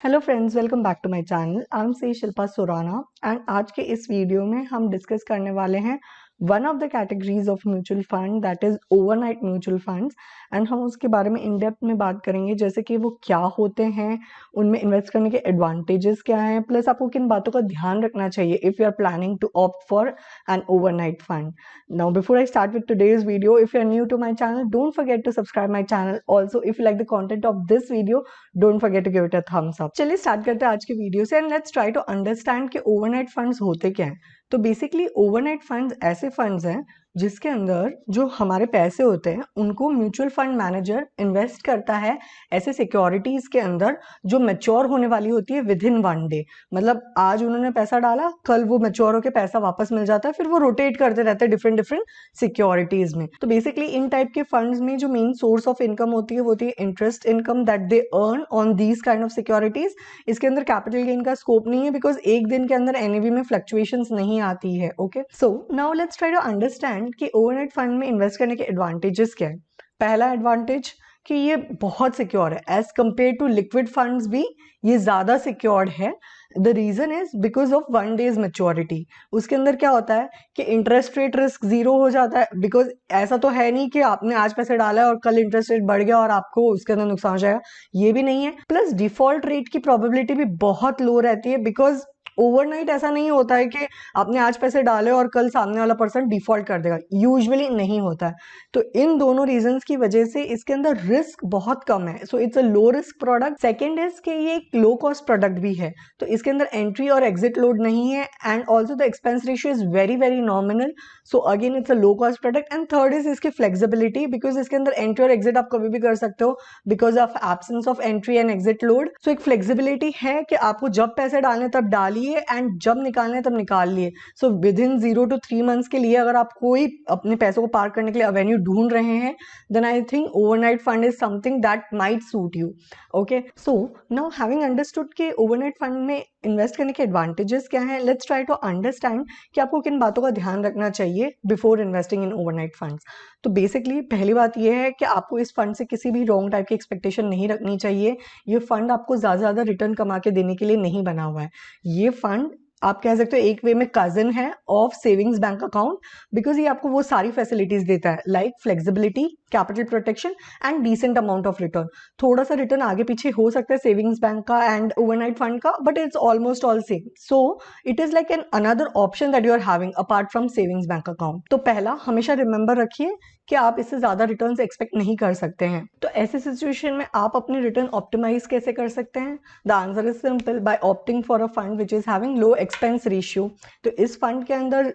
Hello friends, welcome back to my channel. I am C Shilpa Surana and आज के इस video में हम डिस्कस करने वाले हैं one of the categories of mutual fund, that is overnight mutual funds. And हम उसके बारे में इन डेप्थ में बात करेंगे, जैसे कि वो क्या होते हैं, उनमें इन्वेस्ट करने के एडवांटेजेस क्या हैं, प्लस आपको किन बातों का ध्यान रखना चाहिए if you are planning to opt for an overnight fund. Now before I start with today's video, if you are new to my channel, don't forget to subscribe my channel. Also if you like the content of this video, don't forget to give it a thumbs up. चलिए start करते हैं आज के video से and let's try to understand कि overnight funds होते क्या हैं। तो बेसिकली ओवरनाइट फंड्स ऐसे फंड्स हैं जिसके अंदर जो हमारे पैसे होते हैं उनको म्यूचुअल फंड मैनेजर इन्वेस्ट करता है ऐसे सिक्योरिटीज के अंदर जो मैच्योर होने वाली होती है विद इन वन डे। मतलब आज उन्होंने पैसा डाला, कल वो मैच्योर होकर पैसा वापस मिल जाता है, फिर वो रोटेट करते रहते हैं डिफरेंट डिफरेंट सिक्योरिटीज में। तो बेसिकली इन टाइप के फंड्स में जो मेन सोर्स ऑफ इनकम होती है वो होती है interest income that they earn on these kind of securities. इसके अंदर कैपिटल गेन का स्कोप नहीं है बिकॉज एक दिन के अंदर एनएवी में फ्लक्चुएशंस नहीं आती है। Okay, so now let's try to understand कि ओवरनाइट फंड में इन्वेस्ट करने के एडवांटेजेस क्या है। पहला एडवांटेज कि ये बहुत सिक्योर है as compare to liquid funds, भी ये ज्यादा सिक्योर्ड है। The reason is because of one day's maturity. उसके अंदर क्या होता है कि इंटरेस्ट रेट रिस्क जीरो हो जाता है, बिकॉज ऐसा तो है नहीं कि आपने आज पैसे डाला है और कल इंटरेस्ट रेट बढ़ गया और आपको उसके अंदर नुकसान हो जाएगा, ये भी नहीं है। प्लस डिफॉल्ट रेट की प्रोबेबिलिटी भी बहुत लो रहती है बिकॉज ओवरनाइट ऐसा नहीं होता है कि आपने आज पैसे डाले और कल सामने वाला पर्सन डिफॉल्ट कर देगा, यूजुअली नहीं होता है। तो इन दोनों रीजंस की वजह से इसके अंदर रिस्क बहुत कम है, so it's a low risk product. Second is कि ये एक लो कॉस्ट प्रोडक्ट भी है, तो इसके अंदर एंट्री और एग्जिट लोड नहीं है and also the expense ratio is very very nominal, so again it's a low cost product. And third is इसकी फ्लेक्सिबिलिटी, बिकॉज इसके अंदर एंट्री और एग्जिट आप कभी भी कर सकते हो because of absence of entry and exit load. So एक फ्लेक्सिबिलिटी है कि आपको जब पैसे डालने तब डालिए एंड जब निकालने तब निकाल लिए। So with in 0 to 3 months के लिए अगर आप कोई अपने पैसों को पार्क करने के लिए अवेन्यू ढूंढ रहे हैं, then I think overnight fund is something that might suit you. Okay, so now having understood कि ओवरनाइट फंड में इन्वेस्ट करने के एडवांटेजेस क्या हैं, लेट्स ट्राई टू अंडरस्टैंड कि आपको किन बातों का ध्यान रखना चाहिए before investing in overnight funds. तो बेसिकली पहली बात यह है कि आपको इस फंड से किसी भी रॉन्ग टाइप की एक्सपेक्टेशन नहीं रखनी चाहिए। ये फंड आपको ज्यादा रिटर्न कमा के देने के लिए नहीं बना हुआ है। ये फंड आप कह सकते हो एक वे में कजन है of savings bank account, because ये आपको वो सारी फैसिलिटीज देता है like flexibility, capital protection and decent amount of return. थोड़ा सा रिटर्न आगे पीछे हो सकता है सेविंग्स बैंक का एंड ओवरनाइट फंड का, but it's almost all same. So it is like an another option that you are having apart from savings bank account. तो पहला हमेशा रिमेंबर रखिए कि आप इससे ज्यादा रिटर्न्स एक्सपेक्ट नहीं कर सकते हैं। तो ऐसे सिचुएशन में आप अपने रिटर्न ऑप्टिमाइज कैसे कर सकते हैं? The answer is simple, by opting for a fund which is having low expense ratio. तो इस फंड के अंदर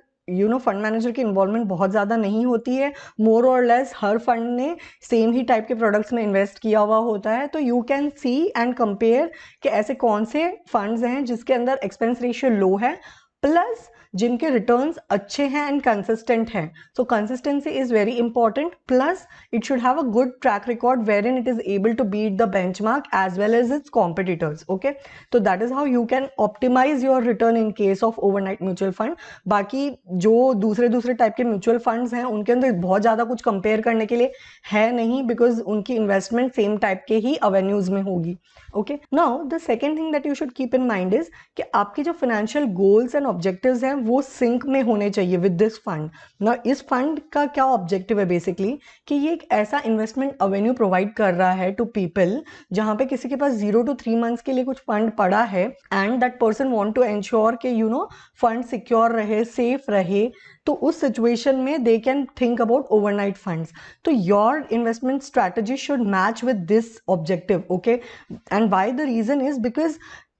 फंड मैनेजर की इन्वॉल्वमेंट बहुत ज्यादा नहीं होती है, मोर और लेस हर फंड ने सेम ही टाइप के प्रोडक्ट्स में इन्वेस्ट किया हुआ होता है। तो you can see and compare कि ऐसे कौन से फंड्स हैं जिसके अंदर एक्सपेंस रेशियो लो है प्लस जिनके रिटर्न्स अच्छे हैं एंड कंसिस्टेंट हैं। So consistency is very important, plus it should have a good track record where in it is able to beat the benchmark as well as its competitors. Okay, तो that is how you can optimise your return in case of overnight mutual fund. बाकी जो दूसरे type के mutual funds हैं उनके अंदर बहुत ज्यादा कुछ कंपेयर करने के लिए है नहीं, बिकॉज उनकी इन्वेस्टमेंट सेम टाइप के ही अवेन्यूज में होगी। Okay, now the second thing that you should keep in mind is कि आपके जो फाइनेंशियल गोल्स एंड ऑब्जेक्टिव्स हैं वो सिंक में होने चाहिए विद दिस फंड। ना इस फंड का क्या ऑब्जेक्टिव है बेसिकली कि ये एक ऐसा इन्वेस्टमेंट अवेन्यू प्रोवाइड कर रहा है टू पीपल जहां पे किसी के पास 0 to 3 मंथ्स के लिए कुछ फंड पड़ा है and that person want to ensure कि फंड सिक्योर रहे, सेफ रहे। तो उस सिचुएशन में they can think about overnight funds. तो your investment strategy should match with this objective. Okay, and why the reason is because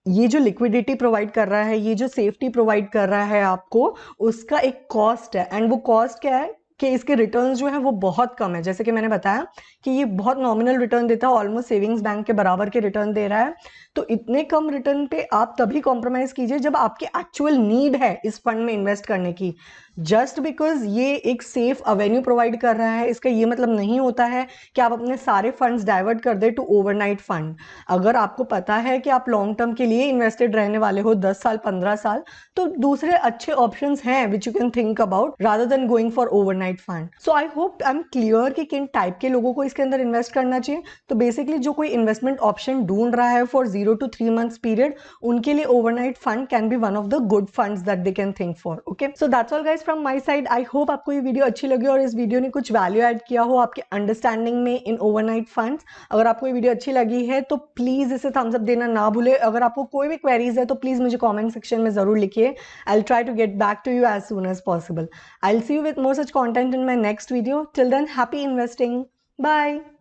ये जो liquidity provide कर रहा है, ये जो सेफ्टी प्रोवाइड कर रहा है आपको, उसका एक कॉस्ट है एंड वो कॉस्ट क्या है कि इसके रिटर्न्स जो है वो बहुत कम है। जैसे कि मैंने बताया कि ये बहुत नॉमिनल रिटर्न देता है, ऑलमोस्ट सेविंग्स बैंक के बराबर के रिटर्न दे रहा है। तो इतने कम रिटर्न पे आप तभी कॉम्प्रोमाइज कीजिए जब आपकी एक्चुअल नीड है इस फंड में इन्वेस्ट करने की। जस्ट बिकॉज ये एक सेफ अवेन्यू प्रोवाइड कर रहा है इसका ये मतलब नहीं होता है कि आप अपने सारे फंड्स डाइवर्ट कर दे टू ओवरनाइट फंड। अगर आपको पता है कि आप लॉन्ग टर्म के लिए इन्वेस्टेड रहने वाले हो 10 साल 15 साल, तो दूसरे अच्छे ऑप्शंस हैं which you can think about rather than going for overnight overnight fund. So I hope I am clear कि किन टाइप के लोगों को इसके अंदर इन्वेस्ट करना चाहिए। तो बेसिकली जो कोई इन्वेस्टमेंट ऑप्शन ढूंढ रहा है फॉर 0 to 3 months पीरियड, उनके लिए overnight fund can be one of the good funds that they can think for. Okay, so that's all guys from my side. I hope आपको ये video अच्छी लगी और इस वीडियो ने कुछ वैल्यू ऐड किया हो आपके अंडरस्टैंडिंग में इन ओवरनाइट फंड्स। अगर आपको ये वीडियो अच्छी लगी है तो प्लीज इसे थम्स अप देना ना भूले। अगर आपको कोई भी क्वेरीज है तो प्लीज मुझे कमेंट सेक्शन में जरूर लिखिए। I will try to get back to you as soon as possible. I'll see you with more such content in my next video. Till then, happy investing. Bye.